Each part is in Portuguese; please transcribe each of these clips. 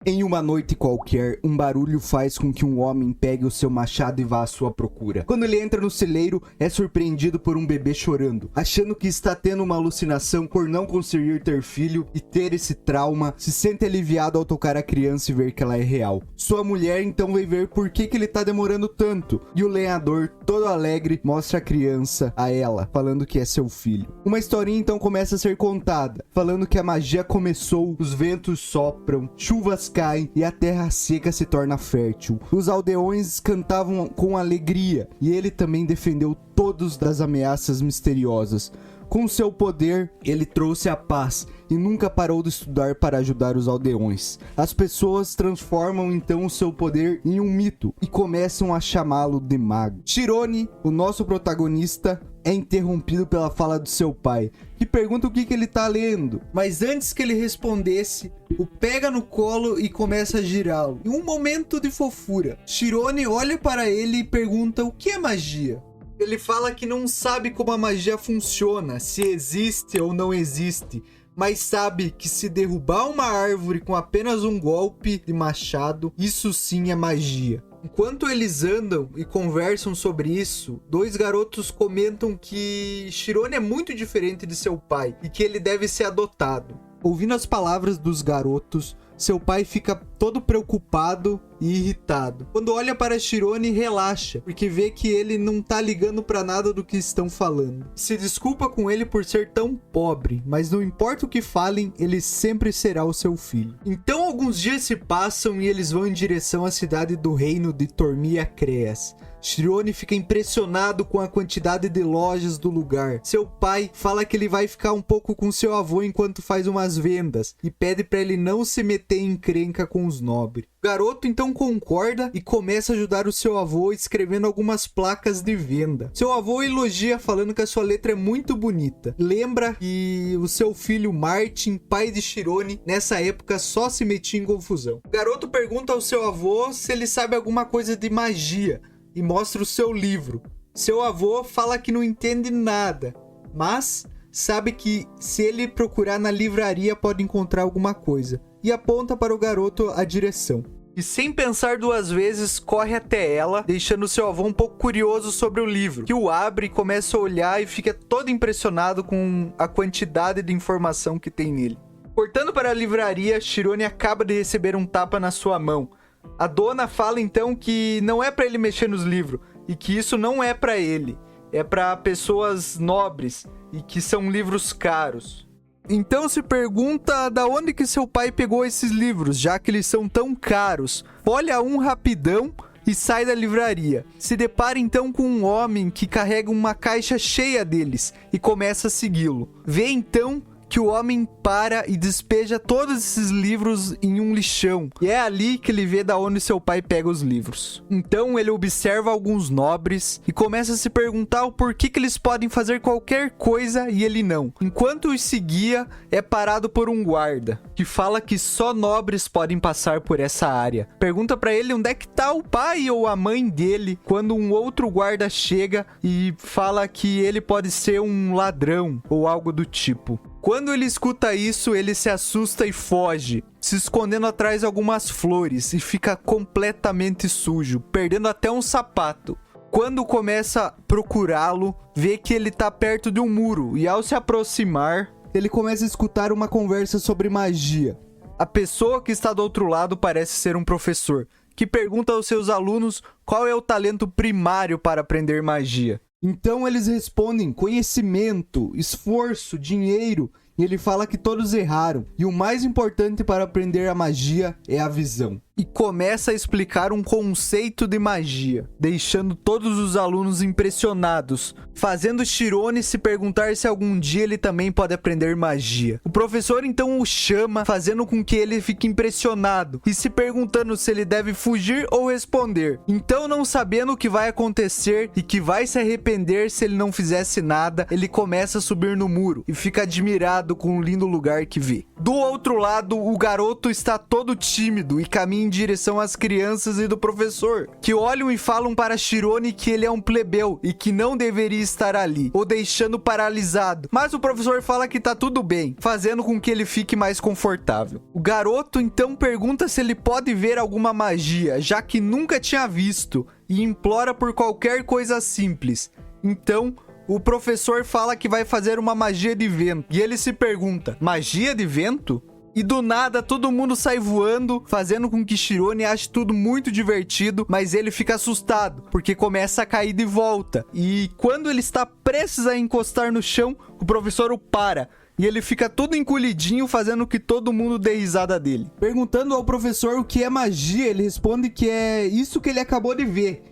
Em uma noite qualquer, um barulho faz com que um homem pegue o seu machado e vá à sua procura. Quando ele entra no celeiro, é surpreendido por um bebê chorando. Achando que está tendo uma alucinação por não conseguir ter filho e ter esse trauma, se sente aliviado ao tocar a criança e ver que ela é real. Sua mulher então vem ver por que ele está demorando tanto, e o lenhador, todo alegre, mostra a criança a ela, falando que é seu filho. Uma historinha então começa a ser contada, falando que a magia começou, os ventos sopram, chuvas caem e a terra seca se torna fértil. Os aldeões cantavam com alegria e ele também defendeu todos das ameaças misteriosas. Com seu poder, ele trouxe a paz e nunca parou de estudar para ajudar os aldeões. As pessoas transformam então o seu poder em um mito e começam a chamá-lo de mago. Chirone, o nosso protagonista, é interrompido pela fala do seu pai, que pergunta o que ele tá lendo. Mas antes que ele respondesse, o pega no colo e começa a girá-lo. Em um momento de fofura, Chirone olha para ele e pergunta o que é magia. Ele fala que não sabe como a magia funciona, se existe ou não existe, mas sabe que se derrubar uma árvore com apenas um golpe de machado, isso sim é magia. Enquanto eles andam e conversam sobre isso, dois garotos comentam que Chirone é muito diferente de seu pai e que ele deve ser adotado. Ouvindo as palavras dos garotos, seu pai fica todo preocupado e irritado. Quando olha para Chirone, relaxa, porque vê que ele não tá ligando para nada do que estão falando. Se desculpa com ele por ser tão pobre, mas não importa o que falem, ele sempre será o seu filho. Então alguns dias se passam e eles vão em direção à cidade do reino de Tormia Creas. Chirone fica impressionado com a quantidade de lojas do lugar. Seu pai fala que ele vai ficar um pouco com seu avô enquanto faz umas vendas e pede para ele não se meter em encrenca com os nobres. O garoto então concorda e começa a ajudar o seu avô escrevendo algumas placas de venda. Seu avô elogia falando que a sua letra é muito bonita. Lembra que o seu filho Martin, pai de Chirone, nessa época só se metia em confusão. O garoto pergunta ao seu avô se ele sabe alguma coisa de magia e mostra o seu livro. Seu avô fala que não entende nada, mas sabe que se ele procurar na livraria pode encontrar alguma coisa, e aponta para o garoto a direção. E sem pensar duas vezes, corre até ela, deixando seu avô um pouco curioso sobre o livro, que o abre e começa a olhar e fica todo impressionado com a quantidade de informação que tem nele. Cortando para a livraria, Chirone acaba de receber um tapa na sua mão. A dona fala então que não é para ele mexer nos livros e que isso não é para ele, é para pessoas nobres e que são livros caros. Então se pergunta da onde que seu pai pegou esses livros, já que eles são tão caros. Olha um rapidão e sai da livraria. Se depara então com um homem que carrega uma caixa cheia deles e começa a segui-lo. Vê então que o homem para e despeja todos esses livros em um lixão. E é ali que ele vê da onde seu pai pega os livros. Então ele observa alguns nobres e começa a se perguntar o porquê que eles podem fazer qualquer coisa e ele não. Enquanto os seguia, é parado por um guarda, que fala que só nobres podem passar por essa área. Pergunta pra ele onde é que tá o pai ou a mãe dele, quando um outro guarda chega e fala que ele pode ser um ladrão ou algo do tipo. Quando ele escuta isso, ele se assusta e foge, se escondendo atrás de algumas flores e fica completamente sujo, perdendo até um sapato. Quando começa a procurá-lo, vê que ele tá perto de um muro e ao se aproximar, ele começa a escutar uma conversa sobre magia. A pessoa que está do outro lado parece ser um professor, que pergunta aos seus alunos qual é o talento primário para aprender magia. Então eles respondem conhecimento, esforço, dinheiro, e ele fala que todos erraram. E o mais importante para aprender a magia é a visão. E começa a explicar um conceito de magia, deixando todos os alunos impressionados, fazendo Chirone se perguntar se algum dia ele também pode aprender magia. O professor então o chama, fazendo com que ele fique impressionado e se perguntando se ele deve fugir ou responder. Então, não sabendo o que vai acontecer e que vai se arrepender se ele não fizesse nada, ele começa a subir no muro e fica admirado com o lindo lugar que vê. Do outro lado, o garoto está todo tímido e caminha em direção às crianças e do professor, que olham e falam para Shirone que ele é um plebeu e que não deveria estar ali, o deixando paralisado. Mas o professor fala que tá tudo bem, fazendo com que ele fique mais confortável. O garoto então pergunta se ele pode ver alguma magia, já que nunca tinha visto, e implora por qualquer coisa simples. Então, o professor fala que vai fazer uma magia de vento. E ele se pergunta, magia de vento? E do nada, todo mundo sai voando, fazendo com que Shirone ache tudo muito divertido, mas ele fica assustado, porque começa a cair de volta. E quando ele está prestes a encostar no chão, o professor o para. E ele fica todo encolhidinho, fazendo que todo mundo dê risada dele. Perguntando ao professor o que é magia, ele responde que é isso que ele acabou de ver.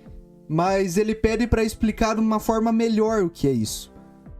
Mas ele pede para explicar de uma forma melhor o que é isso.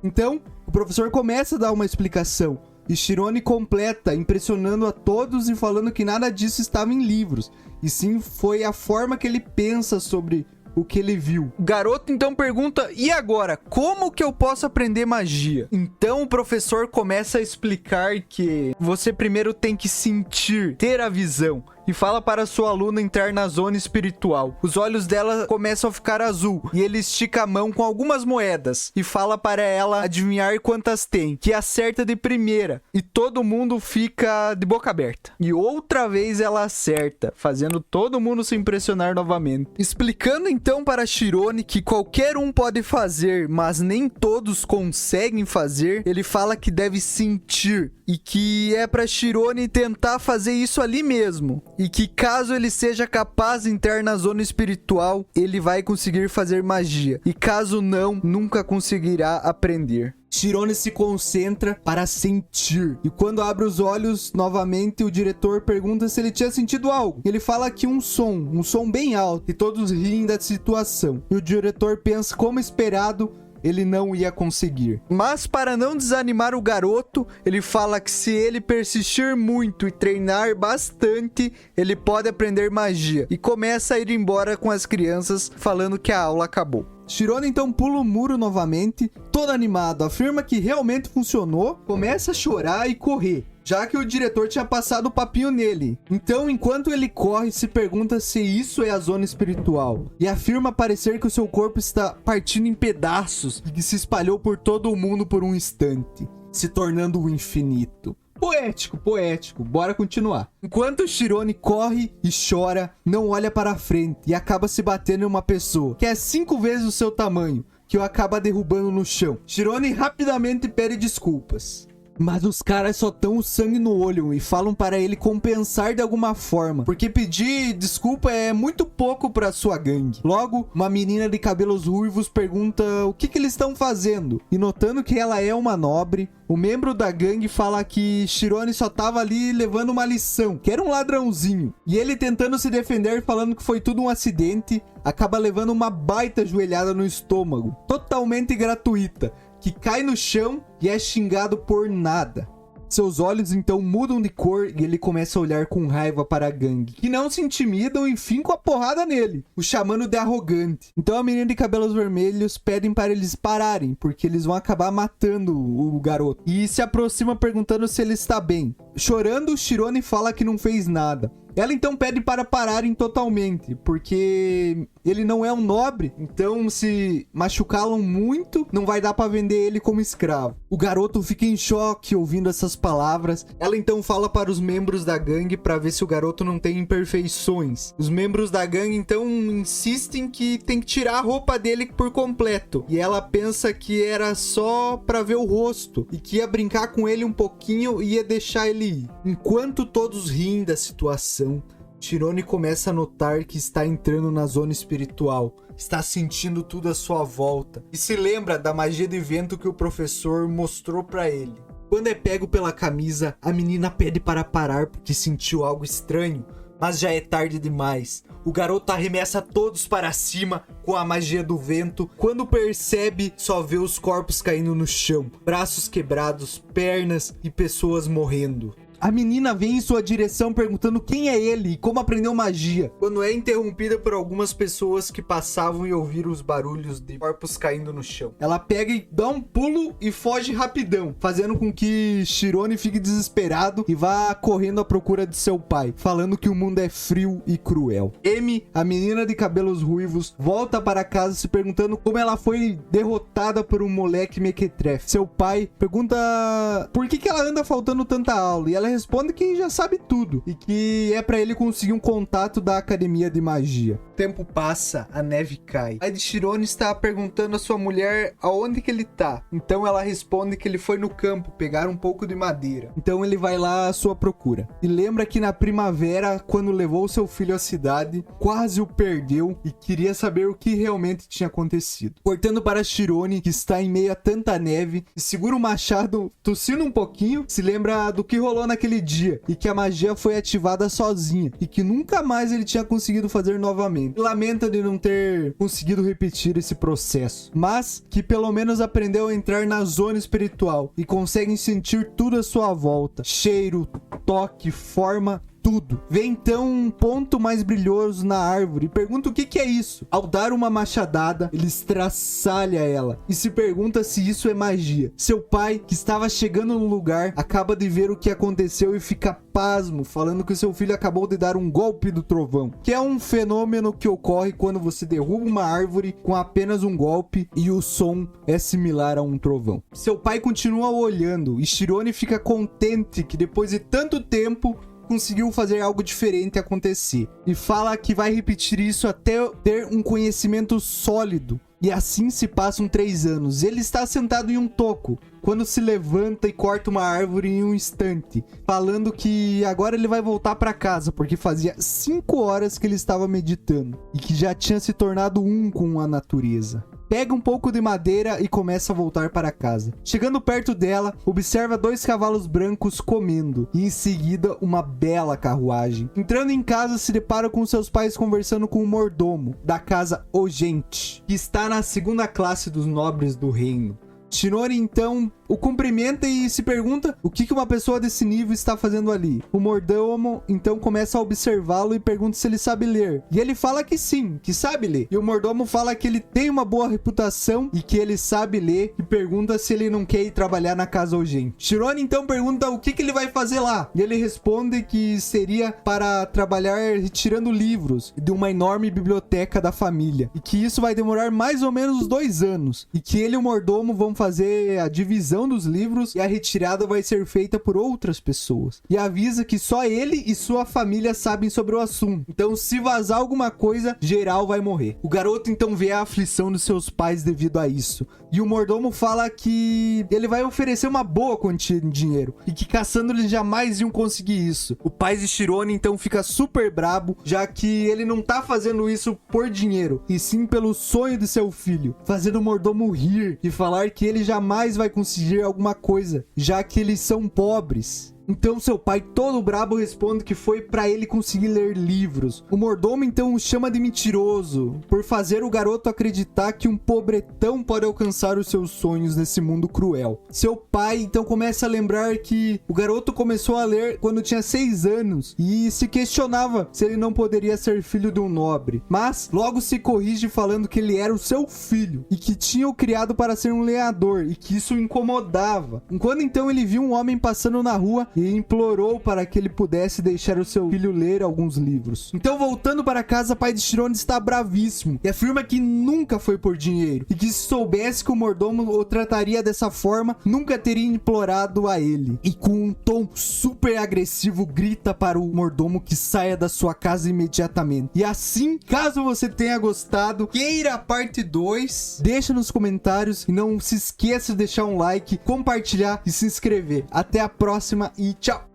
Então, o professor começa a dar uma explicação. E Shirone completa, impressionando a todos e falando que nada disso estava em livros. E sim, foi a forma que ele pensa sobre o que ele viu. O garoto então pergunta, e agora? Como que eu posso aprender magia? Então o professor começa a explicar que você primeiro tem que sentir, ter a visão. E fala para sua aluna entrar na zona espiritual. Os olhos dela começam a ficar azul. E ele estica a mão com algumas moedas. E fala para ela adivinhar quantas tem. Que acerta de primeira. E todo mundo fica de boca aberta. E outra vez ela acerta. Fazendo todo mundo se impressionar novamente. Explicando então para Shirone que qualquer um pode fazer. Mas nem todos conseguem fazer. Ele fala que deve sentir. E que é para Shirone tentar fazer isso ali mesmo. E que caso ele seja capaz de entrar na zona espiritual, ele vai conseguir fazer magia. E caso não, nunca conseguirá aprender. Shirone se concentra para sentir. E quando abre os olhos novamente, o diretor pergunta se ele tinha sentido algo. Ele fala que um som bem alto. E todos riem da situação. E o diretor pensa, como esperado, ele não ia conseguir. Mas para não desanimar o garoto, ele fala que se ele persistir muito e treinar bastante, ele pode aprender magia. E começa a ir embora com as crianças, falando que a aula acabou. Shirone então pula o muro novamente, todo animado, afirma que realmente funcionou, começa a chorar e correr, já que o diretor tinha passado o papinho nele. Então, enquanto ele corre, se pergunta se isso é a zona espiritual. E afirma parecer que o seu corpo está partindo em pedaços e que se espalhou por todo o mundo por um instante, se tornando o infinito. Poético, poético. Bora continuar. Enquanto Shirone corre e chora, não olha para frente e acaba se batendo em uma pessoa que é 5 vezes o seu tamanho, que o acaba derrubando no chão. Shirone rapidamente pede desculpas. Mas os caras só tão o sangue no olho e falam para ele compensar de alguma forma, porque pedir desculpa é muito pouco para sua gangue. Logo, uma menina de cabelos ruivos pergunta o que eles estão fazendo. E notando que ela é uma nobre, o membro da gangue fala que Shirone só tava ali levando uma lição, que era um ladrãozinho. E ele tentando se defender, falando que foi tudo um acidente, acaba levando uma baita joelhada no estômago, totalmente gratuita, que cai no chão e é xingado por nada. Seus olhos então mudam de cor e ele começa a olhar com raiva para a gangue, que não se intimidam e fincam a porrada nele, o chamando de arrogante. Então a menina de cabelos vermelhos pedem para eles pararem, porque eles vão acabar matando o garoto. E se aproxima perguntando se ele está bem. Chorando, Shirone fala que não fez nada. Ela então pede para pararem totalmente, porque ele não é um nobre, então se machucá-lo muito, não vai dar para vender ele como escravo. O garoto fica em choque ouvindo essas palavras. Ela então fala para os membros da gangue para ver se o garoto não tem imperfeições. Os membros da gangue então insistem que tem que tirar a roupa dele por completo. E ela pensa que era só para ver o rosto e que ia brincar com ele um pouquinho e ia deixar ele ir. Enquanto todos riem da situação, Shirone começa a notar que está entrando na zona espiritual, está sentindo tudo à sua volta e se lembra da magia de vento que o professor mostrou para ele. Quando é pego pela camisa, a menina pede para parar porque sentiu algo estranho, mas já é tarde demais. O garoto arremessa todos para cima com a magia do vento. Quando percebe, só vê os corpos caindo no chão, braços quebrados, pernas e pessoas morrendo. A menina vem em sua direção perguntando quem é ele e como aprendeu magia, quando é interrompida por algumas pessoas que passavam e ouviram os barulhos de corpos caindo no chão. Ela pega e dá um pulo e foge rapidão, fazendo com que Chirone fique desesperado e vá correndo à procura de seu pai, falando que o mundo é frio e cruel. Amy, a menina de cabelos ruivos, volta para casa se perguntando como ela foi derrotada por um moleque mequetrefe. Seu pai pergunta por que ela anda faltando tanta aula, e ela responde que já sabe tudo e que é para ele conseguir um contato da academia de magia. O tempo passa, a neve cai. A de Chirone está perguntando à sua mulher aonde que ele tá. Então ela responde que ele foi no campo pegar um pouco de madeira. Então ele vai lá à sua procura. E lembra que na primavera, quando levou seu filho à cidade, quase o perdeu e queria saber o que realmente tinha acontecido. Cortando para Chirone, que está em meio a tanta neve, e segura o machado, tossindo um pouquinho, se lembra do que rolou naquele dia e que a magia foi ativada sozinha e que nunca mais ele tinha conseguido fazer novamente. Lamenta de não ter conseguido repetir esse processo, mas que pelo menos aprendeu a entrar na zona espiritual e consegue sentir tudo à sua volta: cheiro, toque, forma, tudo. Vê então um ponto mais brilhoso na árvore e pergunta o que é isso. Ao dar uma machadada, ele estraçalha ela e se pergunta se isso é magia. Seu pai, que estava chegando no lugar, acaba de ver o que aconteceu e fica pasmo, falando que seu filho acabou de dar um golpe do trovão, que é um fenômeno que ocorre quando você derruba uma árvore com apenas um golpe e o som é similar a um trovão. Seu pai continua olhando e Chirone fica contente que depois de tanto tempo conseguiu fazer algo diferente acontecer. E fala que vai repetir isso até ter um conhecimento sólido. E assim se passam 3 anos. Ele está sentado em um toco, quando se levanta e corta uma árvore em um instante, falando que agora ele vai voltar para casa, porque fazia 5 horas que ele estava meditando. E que já tinha se tornado um com a natureza. Pega um pouco de madeira e começa a voltar para casa. Chegando perto dela, observa 2 cavalos brancos comendo e em seguida uma bela carruagem. Entrando em casa, se depara com seus pais conversando com o mordomo da casa Ogente, que está na 2ª classe dos nobres do reino. Chirone então o cumprimenta e se pergunta o que uma pessoa desse nível está fazendo ali. O mordomo então começa a observá-lo e pergunta se ele sabe ler. E ele fala que sim, que sabe ler. E o mordomo fala que ele tem uma boa reputação e que ele sabe ler e pergunta se ele não quer ir trabalhar na casa Ogente. Chirone então pergunta o que ele vai fazer lá. E ele responde que seria para trabalhar retirando livros de uma enorme biblioteca da família. E que isso vai demorar mais ou menos 2 anos. E que ele e o mordomo vão fazer a divisão dos livros e a retirada vai ser feita por outras pessoas. E avisa que só ele e sua família sabem sobre o assunto. Então, se vazar alguma coisa, geral vai morrer. O garoto então vê a aflição dos seus pais devido a isso. E o mordomo fala que ele vai oferecer uma boa quantia de dinheiro e que caçando eles jamais iam conseguir isso. O pai de Chirone então fica super brabo, já que ele não tá fazendo isso por dinheiro, e sim pelo sonho de seu filho, fazendo o mordomo rir e falar que ele jamais vai conseguir alguma coisa, já que eles são pobres. Então seu pai, todo brabo, responde que foi para ele conseguir ler livros. O mordomo então o chama de mentiroso por fazer o garoto acreditar que um pobretão pode alcançar os seus sonhos nesse mundo cruel. Seu pai então começa a lembrar que o garoto começou a ler quando tinha 6 anos e se questionava se ele não poderia ser filho de um nobre, mas logo se corrige falando que ele era o seu filho e que tinha o criado para ser um lenhador e que isso o incomodava. Enquanto então ele viu um homem passando na rua e implorou para que ele pudesse deixar o seu filho ler alguns livros. Então, voltando para casa, o pai de Chirone está bravíssimo e afirma que nunca foi por dinheiro e que se soubesse que o mordomo o trataria dessa forma, nunca teria implorado a ele. E com um tom super agressivo grita para o mordomo que saia da sua casa imediatamente. E assim, caso você tenha gostado, queira a parte 2, deixa nos comentários e não se esqueça de deixar um like, compartilhar e se inscrever. Até a próxima e tchau!